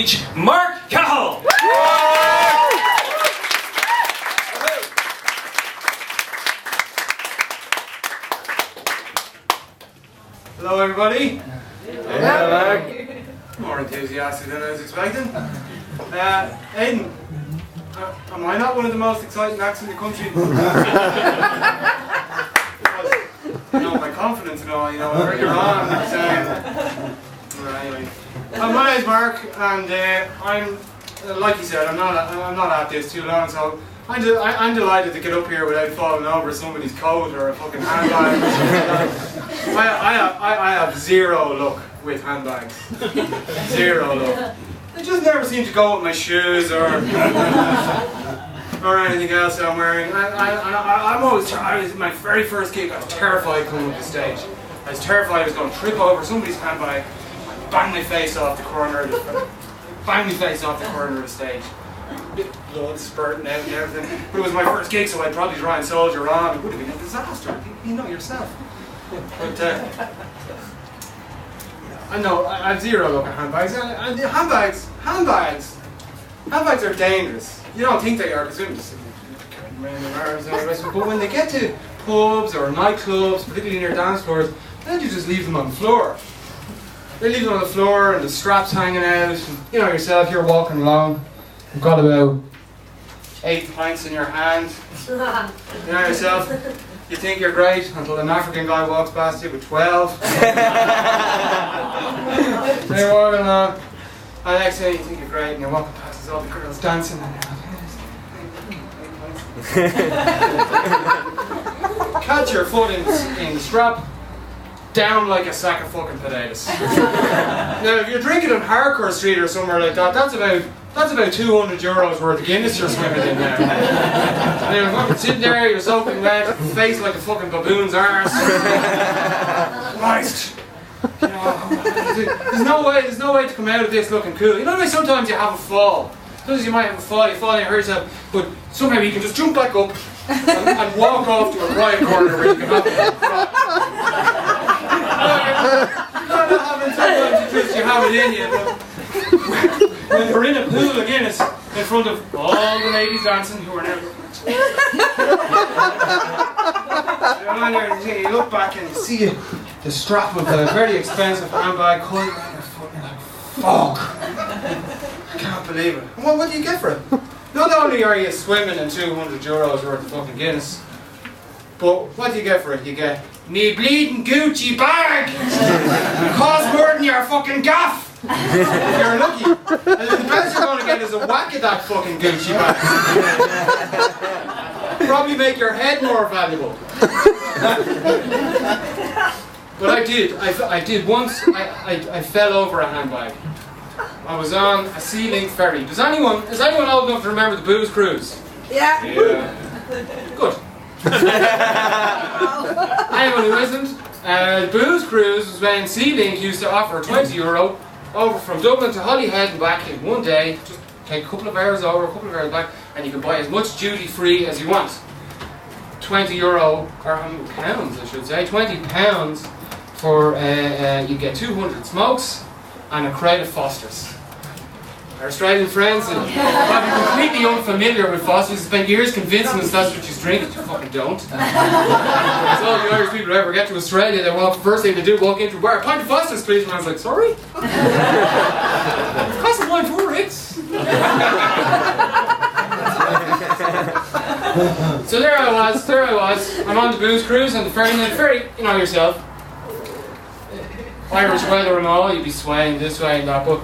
stage, Marc Cahill! Hello everybody. Hello, Marc. More enthusiastic than I was expecting. Aidan, am I not one of the most exciting acts in the country? My confidence and all, earlier on. Anyway. My name's Marc, and I'm, like you said, I'm not at this too long, so I'm delighted to get up here without falling over somebody's coat or a fucking handbag. I have zero luck with handbags. Zero luck. They just never seem to go with my shoes or anything else that I'm wearing. I'm always, my very first gig, I was terrified coming up the stage. I was terrified I was going to trip over somebody's handbag, bang my face off the corner of the stage. Blood spurting out and everything. But it was my first gig, so I'd probably try and soldier on. It would have been a disaster, you know yourself. But I know I have zero luck at handbags. And handbags are dangerous. You don't think they are because they're just carrying around their arms and all the rest of it. But when they get to pubs or nightclubs, particularly near dance floors, then you just leave them on the floor. They leave them on the floor and the straps hanging out. And, you know yourself, you're walking along. You've got about 8 pints in your hand. You know yourself. You think you're great until an African guy walks past you with 12. So you're walking along, and next thing you think you're great, and you're walking past all the girls dancing, and catch your foot in the strap, down like a sack of fucking potatoes. Now, if you're drinking on Hardcore Street or somewhere like that, that's about €200 worth of Guinness you're swimming in there. And you're fucking sitting there, you're soaking wet, face like a fucking baboon's arse. Christ. There's no way to come out of this looking cool. You know the way sometimes you have a fall? Sometimes you might have a fall, you fall and you hurt yourself, but somehow you can just jump back up and walk off to a quiet corner where you can have a sometimes you have it in you, but when you're in a pool of Guinness in front of all the ladies dancing who are never you look back and you see the strap of a very expensive handbag coiled around your foot and you're like, fuck, I can't believe it. And what do you get for it? Not only are you swimming in €200 worth of fucking Guinness, but what do you get for it? You get me bleeding Gucci bag! Costs more than your fucking gaff! If you're lucky. And the best you're going to get is a whack at that fucking Gucci bag. Probably make your head more valuable. But I did once, I fell over a handbag. I was on a Sea Link ferry. Is anyone old enough to remember the Booze Cruise? Yeah. Good. Anyone who isn't, the Booze Cruise was when Sea Link used to offer €20 over from Dublin to Holyhead and back in one day. Just take a couple of hours over, a couple of hours back, and you can buy as much duty free as you want. €20, or pounds I should say, £20 for, you get 200 smokes and a crate of Fosters. Our Australian friends are probably completely unfamiliar with Fosters. Spent years convincing us that's what you drink, but you fucking don't. So all the Irish people who ever get to Australia, they walk, first thing they do, walk into a bar, a pint of Fosters please, and I was like, sorry? It costs £1.4. So there I was, I'm on the Booze Cruise and the ferry, you know yourself, Irish weather and all, you'd be swaying this way and that, but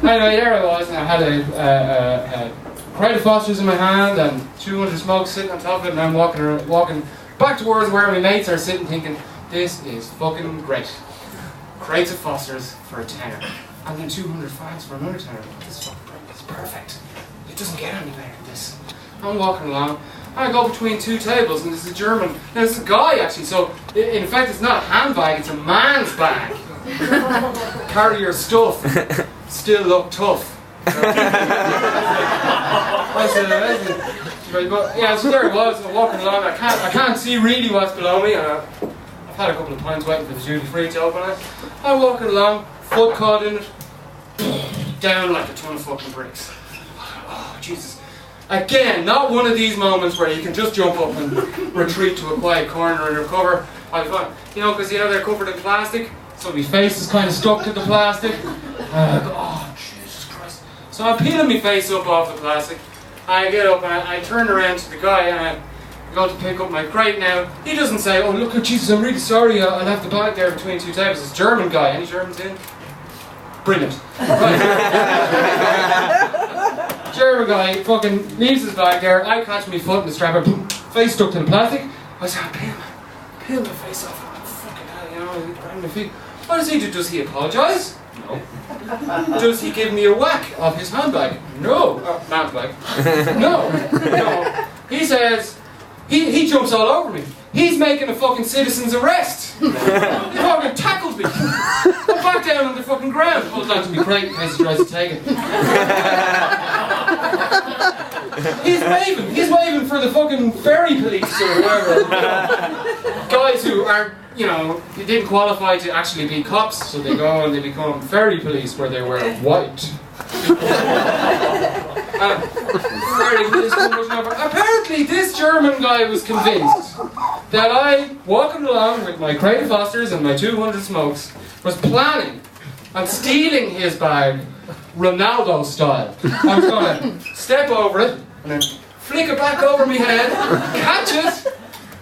anyway, there I was, and I had a crate of Fosters in my hand and 200 smokes sitting on top of it, and I'm walking back towards where my mates are sitting thinking, this is fucking great. Crates of Fosters for £10, and then 200 fags for another £10. This is perfect. It doesn't get any better than this. I'm walking along, and I go between two tables, and there's a German, now there's a guy actually, so in fact it's not a handbag, it's a man's bag. Carry your stuff, still look tough. Yeah, so there it was, I'm walking along, I can't see really what's below me, and I've had a couple of pints waiting for the duty free to open it. I'm walking along, foot caught in it. down like a ton of fucking bricks. Oh, Jesus. Again, not one of these moments where you can just jump up and retreat to a quiet corner and recover. You know, because they're covered in plastic, so my face is kind of stuck to the plastic. Oh, Jesus Christ. So I'm peeling my face up off the plastic. I get up and I turn around to the guy and I go to pick up my crate now. He doesn't say, oh look, Jesus, I'm really sorry, I'll have the bag there between two tables. It's a German guy. Any Germans in? Brilliant. Right. German guy fucking leaves his bag there. I catch my foot in the strap, and face stuck to the plastic. I say, peel my face off. I'm fucking hell, you know, grind my feet. What does he do? Does he apologise? No. Does he give me a whack of his handbag? No. Handbag. No. He says, he jumps all over me. He's making a fucking citizen's arrest. He fucking tackled me. I'm back down on the fucking ground. Holds on to me crate in case he tries to take it. He's waving for the fucking ferry police or whatever. Guys who are, they didn't qualify to actually be cops, so they go and they become ferry police where they wear white. Apparently this German guy was convinced that I, walking along with my crate of Fosters and my 200 smokes, was planning on stealing his bag Ronaldo style. I was going to step over it and then flick it back over my head, catch it,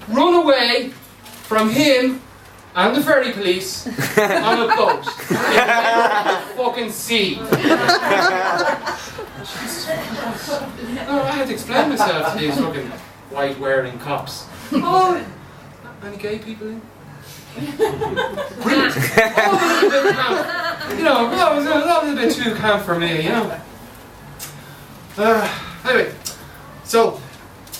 run away from him and the ferry police on a boat in the fucking sea. No, I had to explain myself to these fucking white-wearing cops. Oh, any gay people in? Brilliant. Oh, a bit camp. That was a bit too camp for me, Anyway, so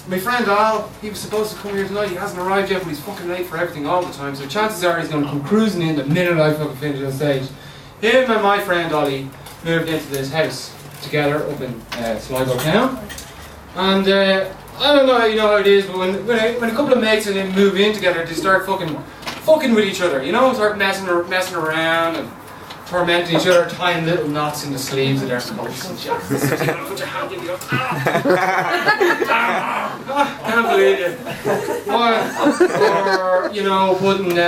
my friend Al, he was supposed to come here tonight. He hasn't arrived yet, but he's fucking late for everything all the time. So chances are he's going to come cruising in the minute I fucking finish on stage. Him and my friend Ollie moved into this house together up in Sligo town. And I don't know how it is, but when a couple of mates and them move in together, they start fucking with each other, start messing around and tormenting each other, tying little knots in the sleeves of their coats and shit. Put your hand in the can't believe it. Or putting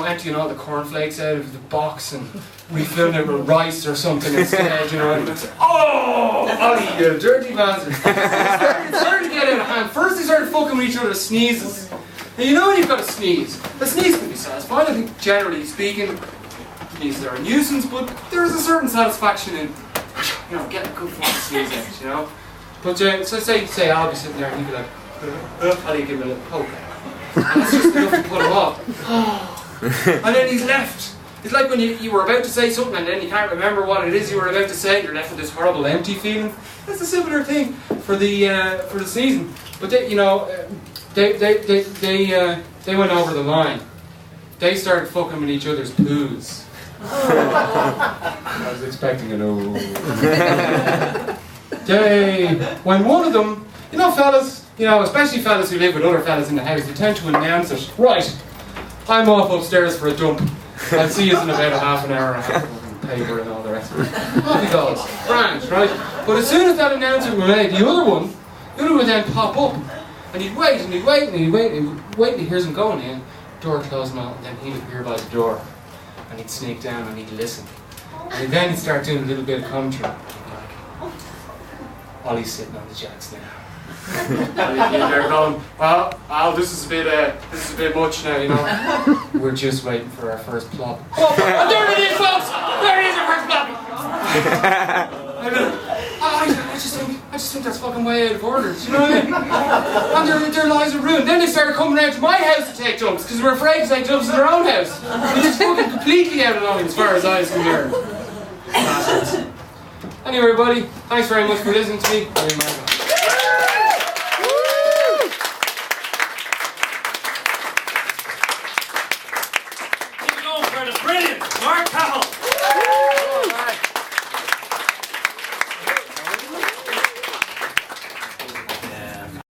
emptying all the cornflakes out of the box and refilling it with rice or something instead, and it's, oh, Ollie, you dirty bastard. It started to get out of hand. First they started fucking with each other's sneezes. And when you've got a sneeze can be satisfying. I think generally speaking, sneezes are a nuisance, but there is a certain satisfaction in, getting a good fucking sneeze out, But so say I'll be sitting there and he'd be like, Ollie, give him a little poke. And that's just enough to put him off. And then he's left. It's like when you were about to say something and then you can't remember what it is you were about to say and you're left with this horrible empty feeling. That's a similar thing for the season. But they went over the line. They started fucking with each other's poos. I was expecting an oh. When one of them, fellas, especially fellas who live with other fellas in the house, they tend to announce it. Right, I'm off upstairs for a dump. I'll see you in about a half an hour and I have fucking paper and all the rest of it. Off he goes. Grand, right? But as soon as that announcement was made, the other one would then pop up. And he'd wait and he'd wait and he'd wait and he'd wait and he hears him going in. Door closed now, and then he'd appear by the door. And he'd sneak down and he'd listen. And then he'd start doing a little bit of commentary. Ollie's sitting on the jacks now. And they're going, well, Al, this is a bit much now, We're just waiting for our first plop. Oh, and there it is, folks! There it is, our first plop! I just think that's fucking way out of order. Do you know what I mean? And their lives are ruined. Then they started coming out to my house to take jumps because they were afraid to take jumps in their own house. And it's fucking completely out of line as far as I was concerned. Bastards. Anyway, everybody, thanks very much for listening to me. Keep going for the brilliant Marc Cahill.